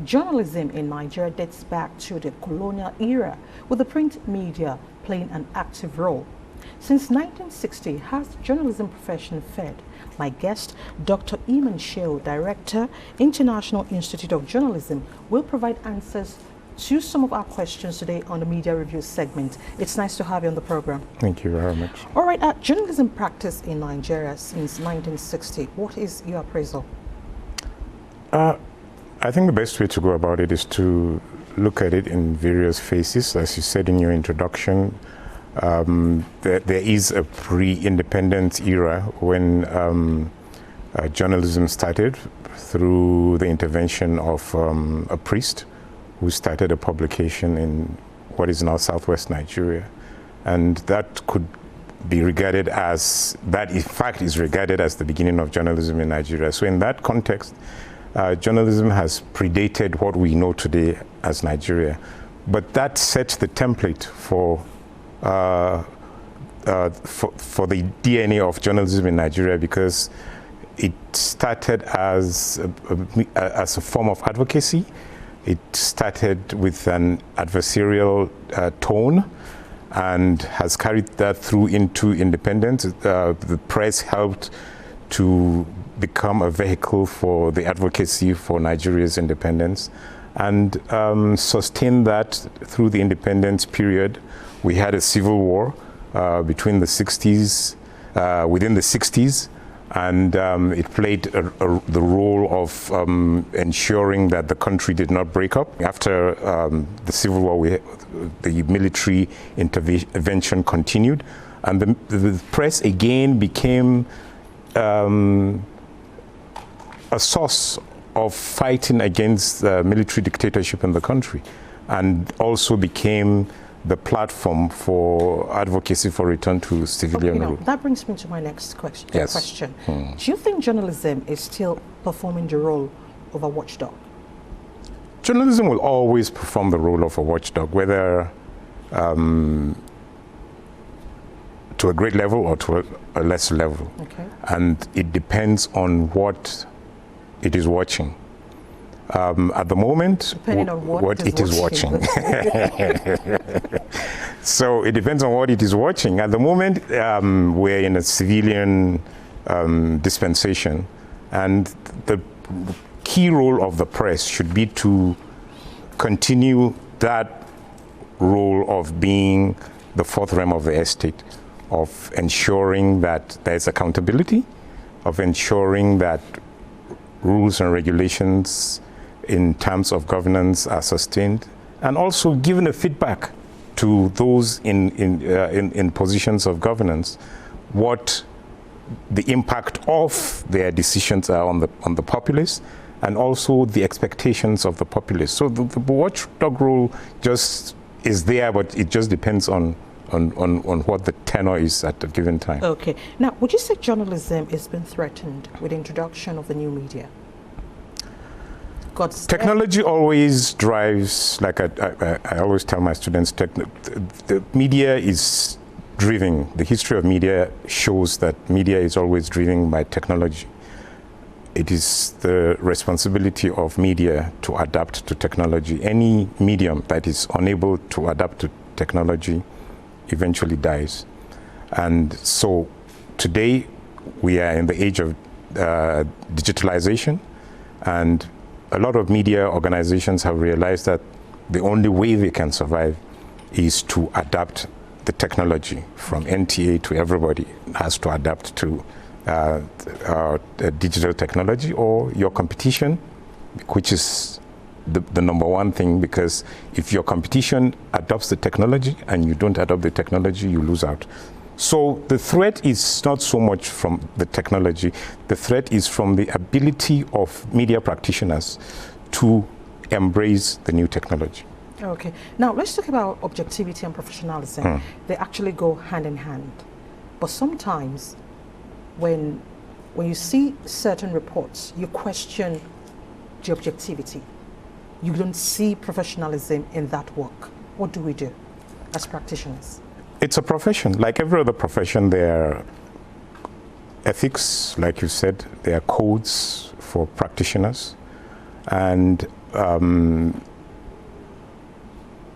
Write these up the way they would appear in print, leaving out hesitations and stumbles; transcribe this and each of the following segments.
Journalism in Nigeria dates back to the colonial era, with the print media playing an active role. Since 1960, has the journalism profession fared? My guest, Dr. Iman Shehu, Director, International Institute of Journalism, will provide answers to some of our questions today on the Media Review segment. It's nice to have you on the program. Thank you very much. All right, journalism practice in Nigeria since 1960. What is your appraisal? I think the best way to go about it is to look at it in various phases. As you said in your introduction, there is a pre-independence era when journalism started through the intervention of a priest who started a publication in what is now southwest Nigeria. And that could be regarded as, that in fact is regarded as the beginning of journalism in Nigeria. So in that context, journalism has predated what we know today as Nigeria. But that sets the template for the DNA of journalism in Nigeria, because it started as a form of advocacy. It started with an adversarial tone and has carried that through into independence. The press helped to become a vehicle for the advocacy for Nigeria's independence, and sustained that through the independence period. We had a civil war between the 60s, within the 60s, and it played the role of ensuring that the country did not break up. After the civil war, the military intervention continued, and the press again became a source of fighting against military dictatorship in the country, and also became the platform for advocacy for return to civilian rule. That brings me to my next question. Yes. Do you think journalism is still performing the role of a watchdog? Journalism will always perform the role of a watchdog, whether to a great level or to a less level. Okay. And it depends on what it is watching. At the moment, depending on what it is watching. So it depends on what it is watching. At the moment, we're in a civilian dispensation, and the key role of the press should be to continue that role of being the fourth realm of the estate, of ensuring that there's accountability, of ensuring that rules and regulations in terms of governance are sustained, and also giving a feedback to those in positions of governance, what the impact of their decisions are on the populace, and also the expectations of the populace. So the watchdog role just is there, but it just depends on what the tenor is at a given time. Okay. Now, would you say journalism has been threatened with the introduction of the new media? Technology always drives, like I always tell my students, the media is driven. The history of media shows that media is always driven by technology. It is the responsibility of media to adapt to technology. Any medium that is unable to adapt to technology eventually dies. And so today we are in the age of digitalization, and a lot of media organizations have realized that the only way they can survive is to adapt the technology. From NTA to everybody has to adapt to digital technology, or your competition, which is the number one thing, because if your competition adopts the technology and you don't adopt the technology, you lose out. So the threat is not so much from the technology, the threat is from the ability of media practitioners to embrace the new technology. Okay. Now let's talk about objectivity and professionalism. They actually go hand in hand. But sometimes when you see certain reports, you question the objectivity. You don't see professionalism in that work. What do we do as practitioners? It's a profession. Like every other profession, there are ethics, like you said, there are codes for practitioners. And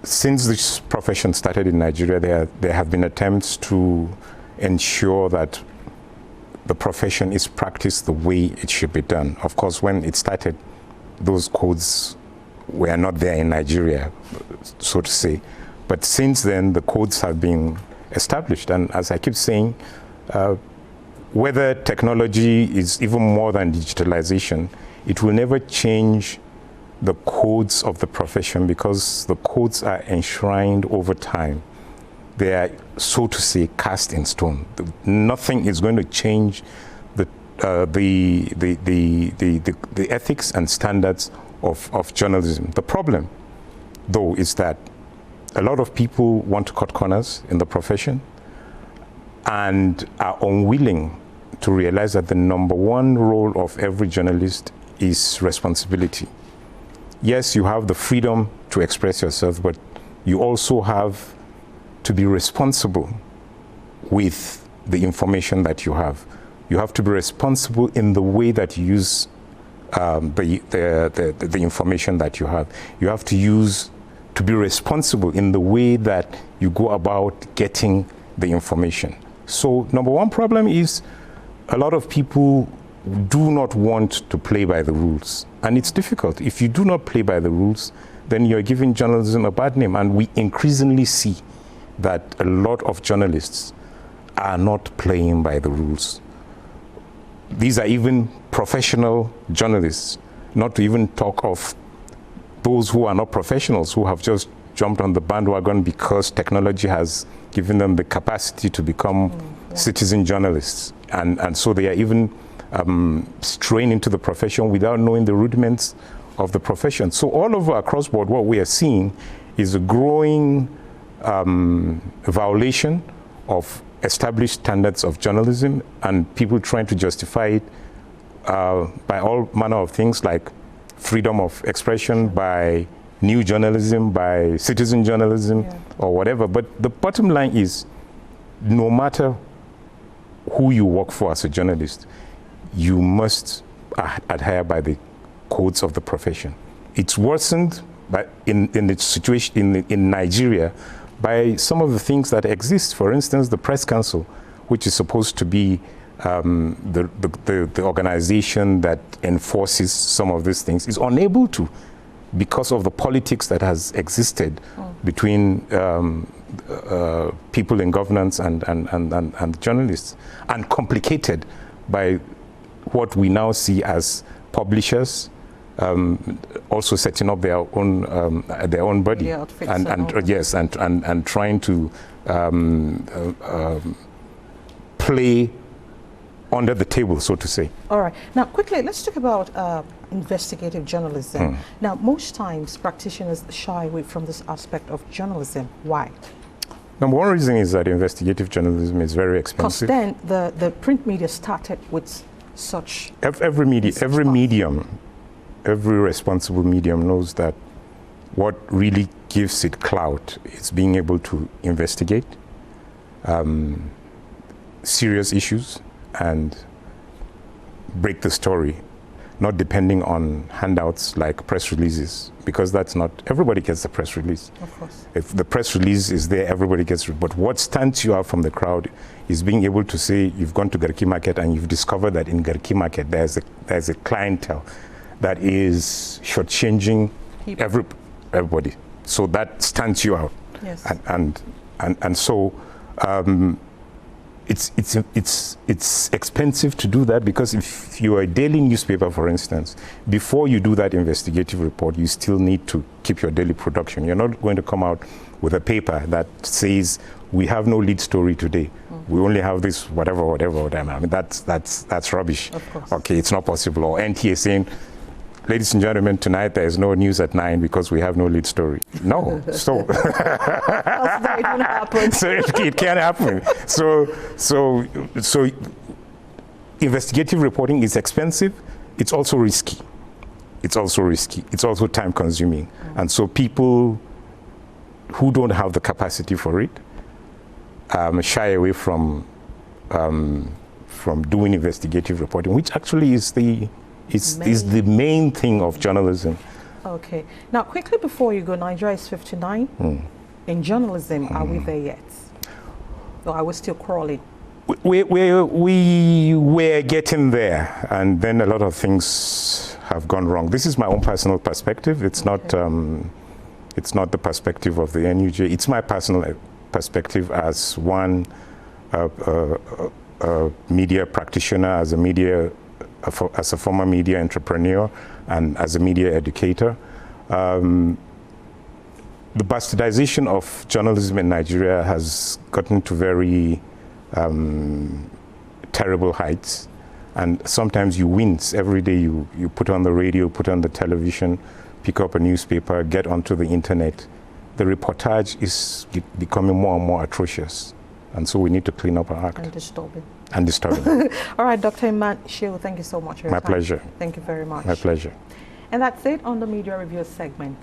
since this profession started in Nigeria, there have been attempts to ensure that the profession is practiced the way it should be done. Of course, when it started, those codes were not there in Nigeria, so to say. But since then, the codes have been established. And as I keep saying, whether technology is even more than digitalization, it will never change the codes of the profession, because the codes are enshrined over time. They are, so to say, cast in stone. Nothing is going to change the ethics and standards of journalism. The problem, though, is that a lot of people want to cut corners in the profession and are unwilling to realize that the number one role of every journalist is responsibility. Yes, you have the freedom to express yourself, but you also have to be responsible with the information that you have. You have to be responsible in the way that you use the information that you have. You have to be responsible in the way that you go about getting the information. So number one problem is a lot of people do not want to play by the rules. And it's difficult. If you do not play by the rules, then you're giving journalism a bad name. And we increasingly see that a lot of journalists are not playing by the rules. These are even professional journalists, not to even talk of those who are not professionals, who have just jumped on the bandwagon because technology has given them the capacity to become citizen journalists. And so they are even straying into the profession without knowing the rudiments of the profession. So all over across board, what we are seeing is a growing violation of established standards of journalism, and people trying to justify it by all manner of things like freedom of expression, by new journalism, by citizen journalism, or whatever. But the bottom line is, no matter who you work for as a journalist, you must adhere by the codes of the profession. It's worsened by, in the situation in Nigeria, by some of the things that exist. For instance, the Press Council, which is supposed to be the organization that enforces some of these things, is unable to, because of the politics that has existed between people in governance and journalists, and complicated by what we now see as publishers also setting up their own body, and trying to play under the table, so to say. All right. Now, quickly, let's talk about investigative journalism. Now, most times practitioners shy away from this aspect of journalism. Why? Number one reason is that investigative journalism is very expensive. Because then the print media started with such... Every medium, every responsible medium knows that what really gives it clout is being able to investigate serious issues and break the story, not depending on handouts like press releases, because that's not, everybody gets a press release. Of course. If the press release is there, everybody gets it. But what stands you out from the crowd is being able to say you've gone to Garki Market and you've discovered that in Garki Market there's a clientele that is shortchanging everybody. So that stands you out. Yes. And so it's expensive to do that, because if you are a daily newspaper, for instance, before you do that investigative report, you still need to keep your daily production. You're not going to come out with a paper that says we have no lead story today. We only have this whatever. I mean, that's rubbish. Of course. Okay, it's not possible. Or NTA saying, ladies and gentlemen, tonight there is no news at 9 because we have no lead story. No, so That it won't happen. so it can't happen. So investigative reporting is expensive. It's also risky. It's also time consuming. And so people who don't have the capacity for it shy away from doing investigative reporting, which actually is the main thing of journalism. Okay. Now, quickly before you go, Nigeria is 59. In journalism, are we there yet? Or are we still crawling? We were getting there, and then a lot of things have gone wrong. This is my own personal perspective. It's not the perspective of the NUJ. It's my personal perspective as one media practitioner, as a former media entrepreneur, and as a media educator. The bastardization of journalism in Nigeria has gotten to very terrible heights, and sometimes you wince every day. You put on the radio, put on the television, pick up a newspaper, get onto the internet. The reportage is becoming more and more atrocious, and so we need to clean up our act. And disturbing. And disturbing. All right, Dr. Iman Shehu, thank you so much for your time. My pleasure. Thank you very much. My pleasure. And that's it on the Media Review segment.